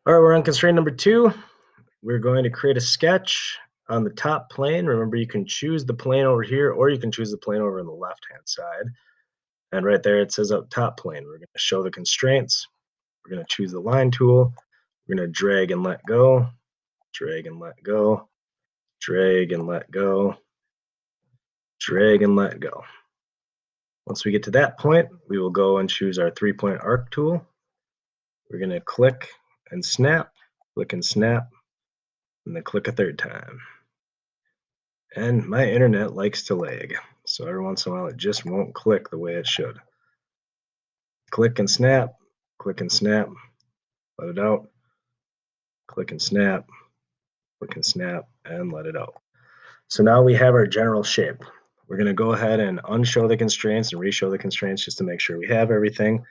All right, we're on constraint number 2. We're going to create a sketch on the top plane. Remember, you can choose the plane over here, or you can choose the plane over on the left-hand side. And right there, it says up top plane. We're going to show the constraints. We're going to choose the line tool. We're going to drag and let go, drag and let go, drag and let go, drag and let go. Once we get to that point, we will go and choose our 3-point arc tool. We're going to click and snap, and then click a third time. And my internet likes to lag, so every once in a while it just won't click the way it should. Click and snap, let it out, click and snap, and let it out. So now we have our general shape. We're going to go ahead and unshow the constraints and reshow the constraints just to make sure we have everything.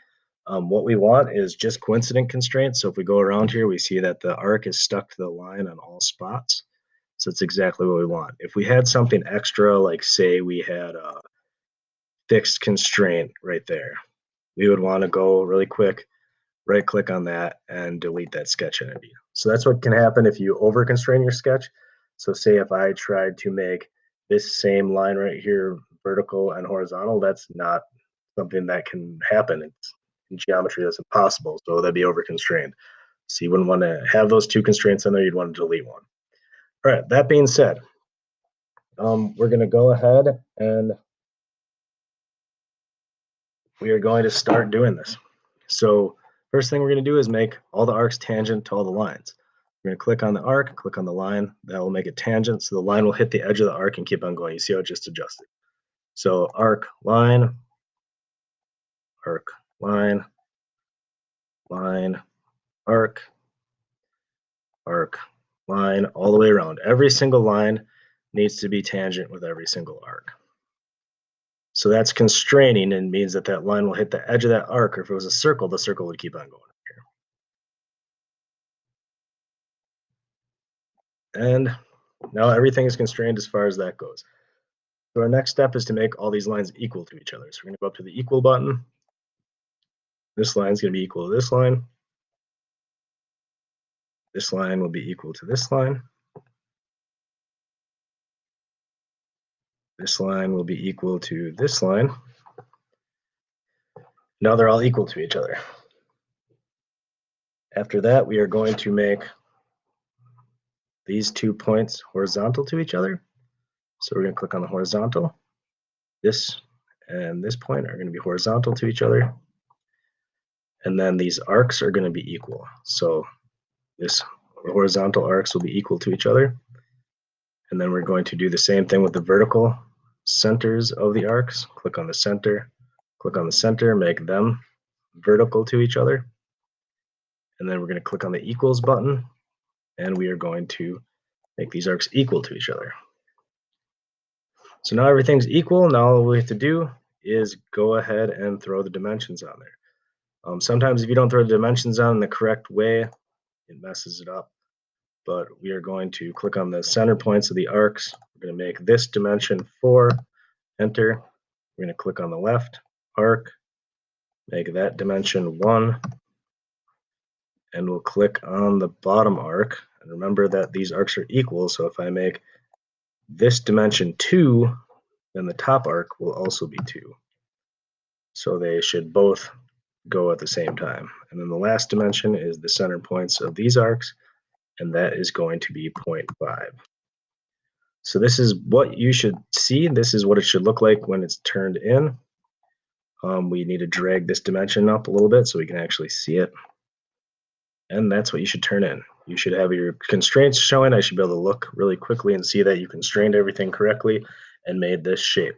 What we want is just coincident constraints. So if we go around here, we see that the arc is stuck to the line on all spots. So it's exactly what we want. If we had something extra, like say we had a fixed constraint right there, we would want to go really quick, right click on that and delete that sketch entity. So that's what can happen if you over constrain your sketch. So say if I tried to make this same line right here vertical and horizontal, that's not something that can happen. It's in geometry, that's impossible. So that'd be over constrained. So you wouldn't want to have those two constraints in there, you'd want to delete one. All right, that being said, we're going to go ahead and we are going to start doing this. So first thing we're going to do is make all the arcs tangent to all the lines. We're going to click on the arc, click on the line. That will make it tangent, so the line will hit the edge of the arc and keep on going. You see how it just adjusted. So arc, line, line, arc, line, all the way around. Every single line needs to be tangent with every single arc. So that's constraining and means that that line will hit the edge of that arc, or if it was a circle, the circle would keep on going here. And now everything is constrained as far as that goes. So our next step is to make all these lines equal to each other. So we're going to go up to the equal button. This line is going to be equal to this line. This line will be equal to this line. This line will be equal to this line. Now they're all equal to each other. After that, we are going to make these 2 points horizontal to each other. So we're going to click on the horizontal. This and this point are going to be horizontal to each other. And then these arcs are going to be equal. So this horizontal arcs will be equal to each other. And then we're going to do the same thing with the vertical centers of the arcs. Click on the center, make them vertical to each other. And then we're going to click on the equals button, and we are going to make these arcs equal to each other. So now everything's equal. Now all we have to do is go ahead and throw the dimensions on there. Sometimes if you don't throw the dimensions on in the correct way, it messes it up. But we are going to click on the center points of the arcs. We're going to make this dimension 4, enter. We're going to click on the left arc, make that dimension 1, and we'll click on the bottom arc. And remember that these arcs are equal, so if I make this dimension 2, then the top arc will also be 2. So they should both go at the same time. And then the last dimension is the center points of these arcs, and that is going to be 0.5. So this is what you should see. This is what it should look like when it's turned in. We need to drag this dimension up a little bit so we can actually see it. And that's what you should turn in. You should have your constraints showing. I should be able to look really quickly and see that you constrained everything correctly and made this shape.